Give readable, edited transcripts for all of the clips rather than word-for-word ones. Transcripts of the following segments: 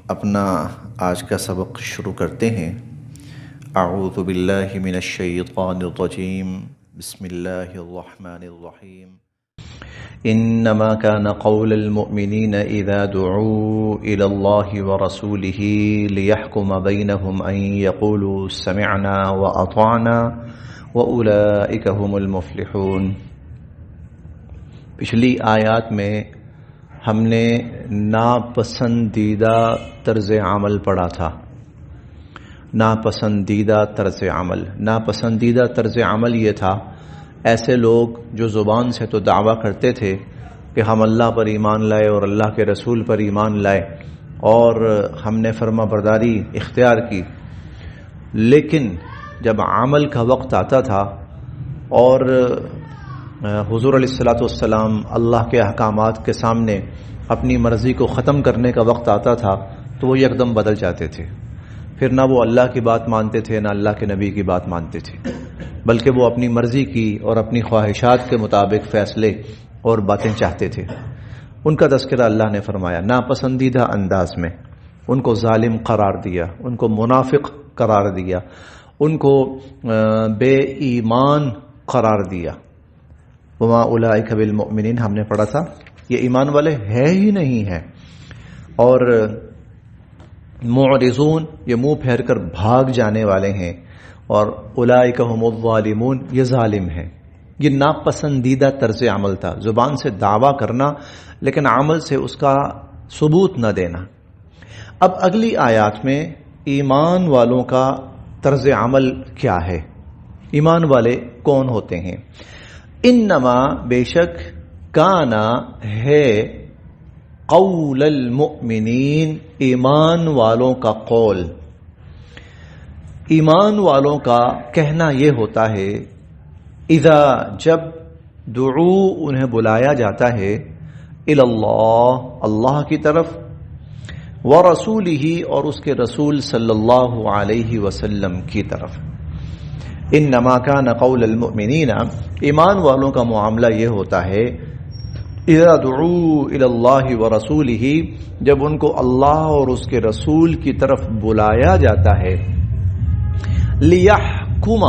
اپنا آج کا سبق شروع کرتے ہیں۔ اعوذ باللہ من الشیطان الرجیم، بسم اللہ الرحمن الرحیم۔ انما كان قول المؤمنین اذا دعوا الى اللہ ورسولہ لیحکم بینہم ان یقولوا سمعنا واطعنا واولئک هم المفلحون۔ پچھلی آیات میں ہم نے ناپسندیدہ طرز عمل پڑھا تھا۔ ناپسندیدہ طرز عمل یہ تھا، ایسے لوگ جو زبان سے تو دعویٰ کرتے تھے کہ ہم اللہ پر ایمان لائے اور اللہ کے رسول پر ایمان لائے اور ہم نے فرما برداری اختیار کی، لیکن جب عمل کا وقت آتا تھا اور حضور علیہ الصلوۃ والسلام اللہ کے احکامات کے سامنے اپنی مرضی کو ختم کرنے کا وقت آتا تھا تو وہ یکدم بدل جاتے تھے۔ پھر نہ وہ اللہ کی بات مانتے تھے نہ اللہ کے نبی کی بات مانتے تھے، بلکہ وہ اپنی مرضی کی اور اپنی خواہشات کے مطابق فیصلے اور باتیں چاہتے تھے۔ ان کا تذکرہ اللہ نے فرمایا ناپسندیدہ انداز میں، ان کو ظالم قرار دیا، ان کو منافق قرار دیا، ان کو بے ایمان قرار دیا۔ وما اولئک بالمؤمنین ہم نے پڑھا تھا، یہ ایمان والے ہے ہی نہیں ہے، اور معرضون یہ منہ پھیر کر بھاگ جانے والے ہیں، اور اولئک هم الظالمون یہ ظالم ہیں۔ یہ ناپسندیدہ طرز عمل تھا، زبان سے دعویٰ کرنا لیکن عمل سے اس کا ثبوت نہ دینا۔ اب اگلی آیات میں ایمان والوں کا طرز عمل کیا ہے، ایمان والے کون ہوتے ہیں؟ انما بے شک کانا ہے قول المؤمنین ایمان والوں کا قول، ایمان والوں کا کہنا یہ ہوتا ہے اذا جب دعو انہیں بلایا جاتا ہے الی اللہ اللہ کی طرف، ورسولہ اور اس کے رسول صلی اللہ علیہ وسلم کی طرف۔ انما کان قول المؤمنین ایمان والوں کا معاملہ یہ ہوتا ہے اذا دعوا الی اللہ ورسولہ جب ان کو اللہ اور اس کے رسول کی طرف بلایا جاتا ہے، لیحکم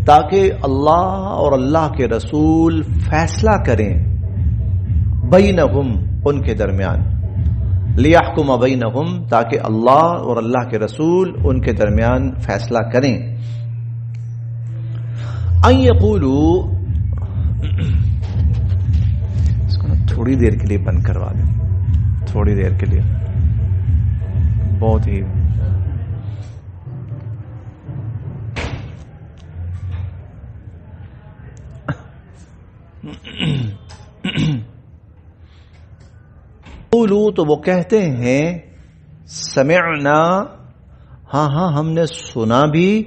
تاکہ اللہ اور اللہ کے رسول فیصلہ کریں، بینہم ان کے درمیان، لیحکم بینہم تاکہ اللہ اور اللہ کے رسول ان کے درمیان فیصلہ کریں۔ ان یقولوا اس کو تھوڑی دیر کے لیے بند کروا دیں، تھوڑی دیر کے لیے، بہت ہی قولوا تو وہ کہتے ہیں سمعنا ہاں ہم نے سنا بھی،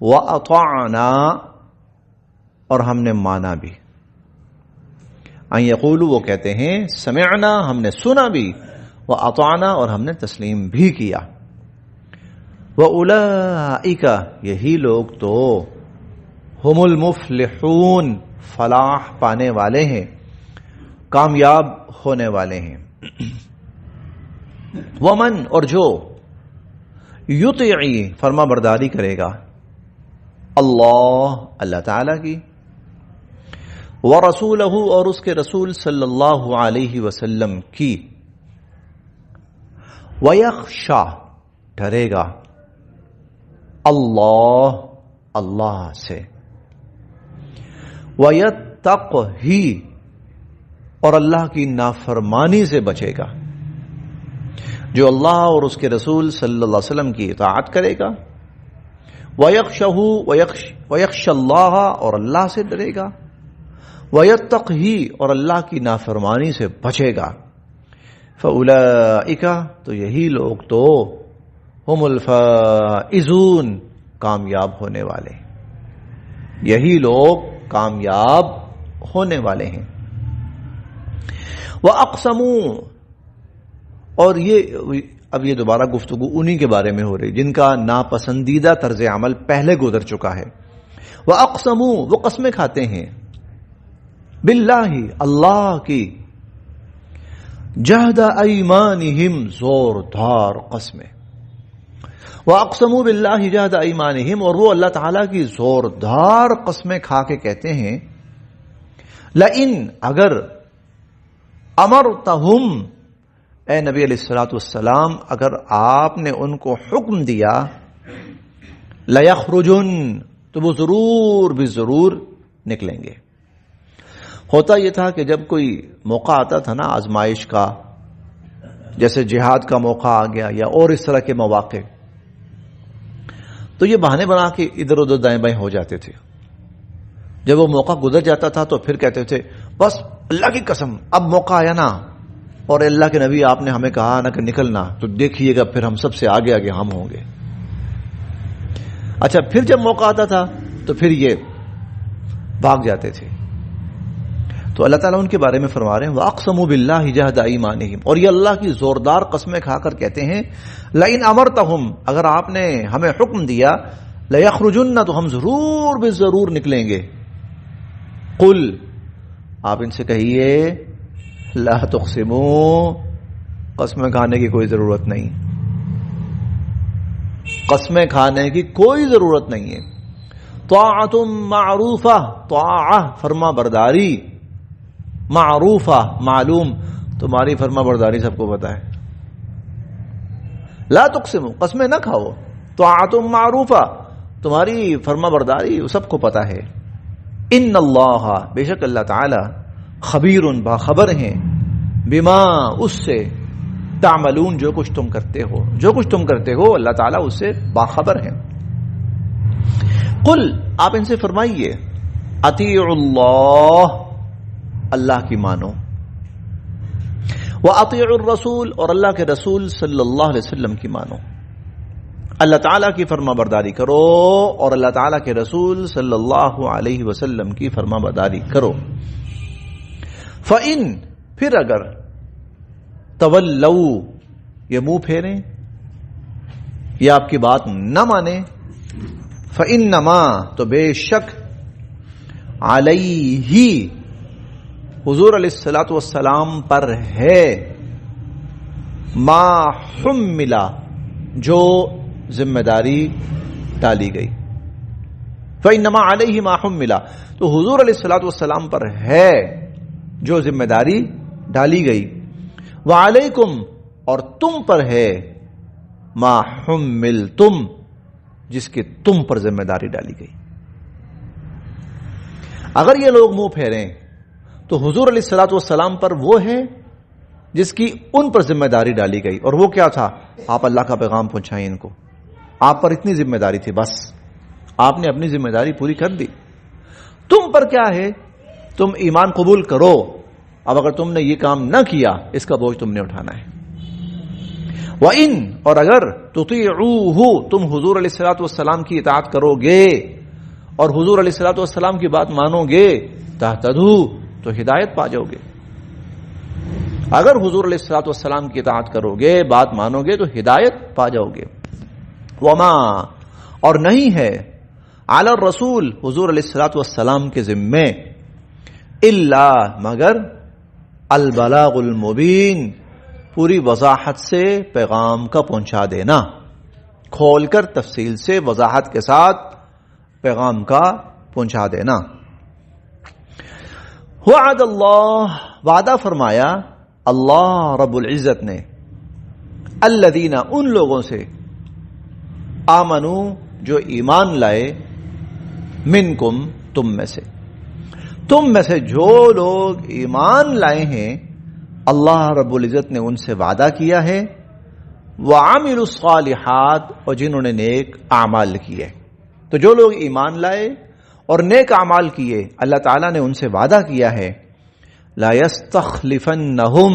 وَأَطَعْنَا اور ہم نے مانا بھی۔ ان یقولوا وہ کہتے ہیں سمعنا ہم نے سنا بھی، وَأَطَعْنَا اور ہم نے تسلیم بھی کیا۔ وَأُولَئِكَ یہی لوگ تو ہم المفلحون فلاح پانے والے ہیں، کامیاب ہونے والے ہیں۔ ومن اور جو یطیع فرما برداری کرے گا اللہ تعالی کی، ورسولہ اور اس کے رسول صلی اللہ علیہ وسلم کی، ویخشا ڈرے گا اللہ سے، ویتقی اور اللہ کی نافرمانی سے بچے گا، جو اللہ اور اس کے رسول صلی اللہ علیہ وسلم کی اطاعت کرے گا، وَيَخْشَ اللہ اور اللہ سے ڈرے گا، وَيَتَّقْهِ اور اللہ کی نافرمانی سے بچے گا، فَأُولَئِكَ تو یہی لوگ تو ہم الفائزون کامیاب ہونے والے، یہی لوگ کامیاب ہونے والے ہیں۔ وَأَقْسَمُوا اور اب یہ دوبارہ گفتگو انہی کے بارے میں ہو رہی جن کا ناپسندیدہ طرز عمل پہلے گزر چکا ہے۔ وَأَقْسَمُوا وہ قسمیں کھاتے ہیں، باللہ اللہ کی، جہد ایمانہم زوردار قسمیں، وَأَقْسَمُوا بِاللَّهِ جَهْدَ أَيْمَانِهِمْ اور وہ اللہ تعالیٰ کی زوردار قسمیں کھا کے کہتے ہیں لَإِنْ اگر أَمَرْتَهُمْ اے نبی علیہ الصلوۃ والسلام اگر آپ نے ان کو حکم دیا لَيَخْرُجُنْ تو وہ ضرور بھی ضرور نکلیں گے۔ ہوتا یہ تھا کہ جب کوئی موقع آتا تھا نا آزمائش کا، جیسے جہاد کا موقع آ گیا یا اور اس طرح کے مواقع، تو یہ بہانے بنا کے ادھر ادھر دائیں بائیں ہو جاتے تھے۔ جب وہ موقع گزر جاتا تھا تو پھر کہتے تھے بس اللہ کی قسم اب موقع آیا نا، اور اللہ کے نبی آپ نے ہمیں کہا نا کہ نکلنا، تو دیکھیے گا پھر ہم سب سے آگے آگے ہم ہوں گے۔ اچھا پھر جب موقع آتا تھا تو پھر یہ بھاگ جاتے تھے۔ تو اللہ تعالیٰ ان کے بارے میں فرما رہے ہیں وَأَقْسَمُوا بِاللَّهِ جَهْدَ أَيْمَانِهِمْ، اور یہ اللہ کی زوردار قسمیں کھا کر کہتے ہیں لَإِنْ أَمَرْتَهُمْ اگر آپ نے ہمیں حکم دیا لَيَخْرُجُنَّ تو ہم ضرور بھی ضرور نکلیں گے۔ قُلْ آپ ان سے کہیے لَا تُقْسِمُوا قسمیں کھانے کی کوئی ضرورت نہیں، قسمیں کھانے کی کوئی ضرورت نہیں ہے۔ طاعۃ معروفہ، طاعہ فرما برداری، معروفہ معلوم، تمہاری فرما برداری سب کو پتا ہے۔ لا تقسموا قسمیں نہ کھاؤ، طاعۃ معروفہ تمہاری فرما برداری سب کو پتا ہے۔ ان اللہ بے شک اللہ تعالی خبیر باخبر ہیں، بما اس سے تعملون جو کچھ تم کرتے ہو، جو کچھ تم کرتے ہو اللہ تعالیٰ اس سے باخبر ہیں۔ قل آپ ان سے فرمائیے اطیعوا اللہ اللہ کی مانو، وَأَطِيعُوا الرَّسُولَ اور اللہ کے رسول صلی اللہ علیہ وسلم کی مانو۔ اللہ تعالیٰ کی فرما برداری کرو اور اللہ تعالیٰ کے رسول صلی اللہ علیہ وسلم کی فرما برداری کرو۔ فَإِن پھر اگر تولوا یہ منہ پھیریں یا آپ کی بات نہ مانے، فَإِنَّمَا تو بے شک علیہ حضور علیہ الصلوۃ والسلام پر ہے ما حملا جو ذمہ داری ڈالی گئی۔ فإنما علیہ ما حملا تو حضور علیہ الصلوۃ والسلام پر ہے جو ذمہ داری ڈالی گئی، وعلیکم اور تم پر ہے ما حملتم جس کی تم پر ذمہ داری ڈالی گئی۔ اگر یہ لوگ منہ پھیریں تو حضور علیہ الصلوۃ والسلام پر وہ ہے جس کی ان پر ذمہ داری ڈالی گئی، اور وہ کیا تھا؟ آپ اللہ کا پیغام پہنچائیں ان کو، آپ پر اتنی ذمہ داری تھی، بس آپ نے اپنی ذمہ داری پوری کر دی۔ تم پر کیا ہے؟ تم ایمان قبول کرو، اب اگر تم نے یہ کام نہ کیا اس کا بوجھ تم نے اٹھانا ہے۔ وَإِن اور اگر تُطِيعُوهُ تم حضور علیہ الصلوۃ والسلام کی اطاعت کرو گے اور حضور علیہ الصلوۃ والسلام کی بات مانو گے، تہتدوا تو ہدایت پا جاؤ گے۔ اگر حضور علیہ الصلوۃ والسلام کی اطاعت کرو گے، بات مانو گے تو ہدایت پا جاؤ گے۔ وما اور نہیں ہے علی الرسول حضور علیہ الصلوۃ والسلام کے ذمے الا مگر البلاغ المبین پوری وضاحت سے پیغام کا پہنچا دینا، کھول کر تفصیل سے وضاحت کے ساتھ پیغام کا پہنچا دینا۔ وعد اللہ وعدہ فرمایا اللہ رب العزت نے الذین ان لوگوں سے آمنو جو ایمان لائے منکم تم میں سے جو لوگ ایمان لائے ہیں اللہ رب العزت نے ان سے وعدہ کیا ہے، وعملوا الصالحات اور جنہوں نے نیک اعمال کیے۔ تو جو لوگ ایمان لائے اور نیک اعمال کیے اللہ تعالیٰ نے ان سے وعدہ کیا ہے لا یستخلفنہم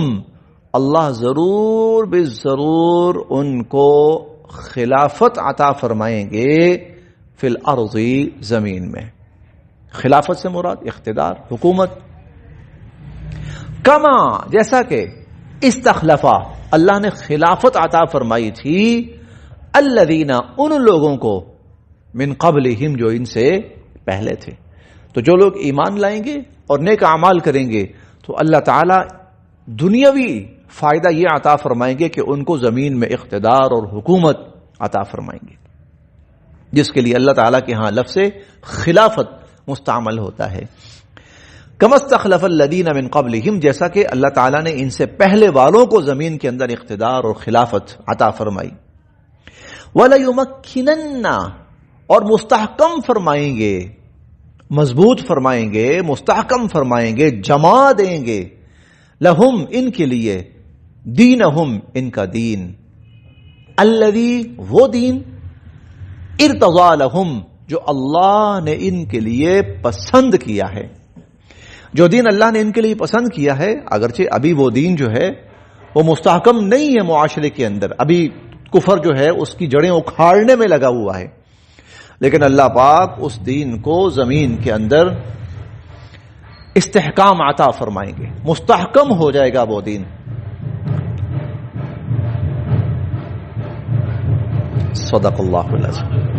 اللہ ضرور بے ضرور ان کو خلافت عطا فرمائیں گے فی الارض زمین میں۔ خلافت سے مراد اقتدار، حکومت۔ کما جیسا کہ استخلفا اللہ نے خلافت عطا فرمائی تھی الذین ان لوگوں کو من قبلہم جو ان سے پہلے تھے۔ تو جو لوگ ایمان لائیں گے اور نیک اعمال کریں گے تو اللہ تعالی دنیاوی فائدہ یہ عطا فرمائیں گے کہ ان کو زمین میں اقتدار اور حکومت عطا فرمائیں گے، جس کے لیے اللہ تعالیٰ کے ہاں لفظ خلافت مستعمل ہوتا ہے۔ کما استخلف الذین من قبلہم، جیسا کہ اللہ تعالیٰ نے ان سے پہلے والوں کو زمین کے اندر اقتدار اور خلافت عطا فرمائی۔ وَلَيُمَكِّنَنَّ، اور مستحکم فرمائیں گے، مضبوط فرمائیں گے، مستحکم فرمائیں گے، جما دیں گے، لہم، ان کے لیے، دینہم، ان کا دین، الذی، وہ دین، ارتضی لہم، جو اللہ نے ان کے لیے پسند کیا ہے۔ جو دین اللہ نے ان کے لیے پسند کیا ہے، اگرچہ ابھی وہ دین جو ہے وہ مستحکم نہیں ہے معاشرے کے اندر، ابھی کفر جو ہے اس کی جڑیں اکھاڑنے میں لگا ہوا ہے، لیکن اللہ پاک اس دین کو زمین کے اندر استحکام عطا فرمائیں گے، مستحکم ہو جائے گا وہ دین۔ صدق اللہ العظیم۔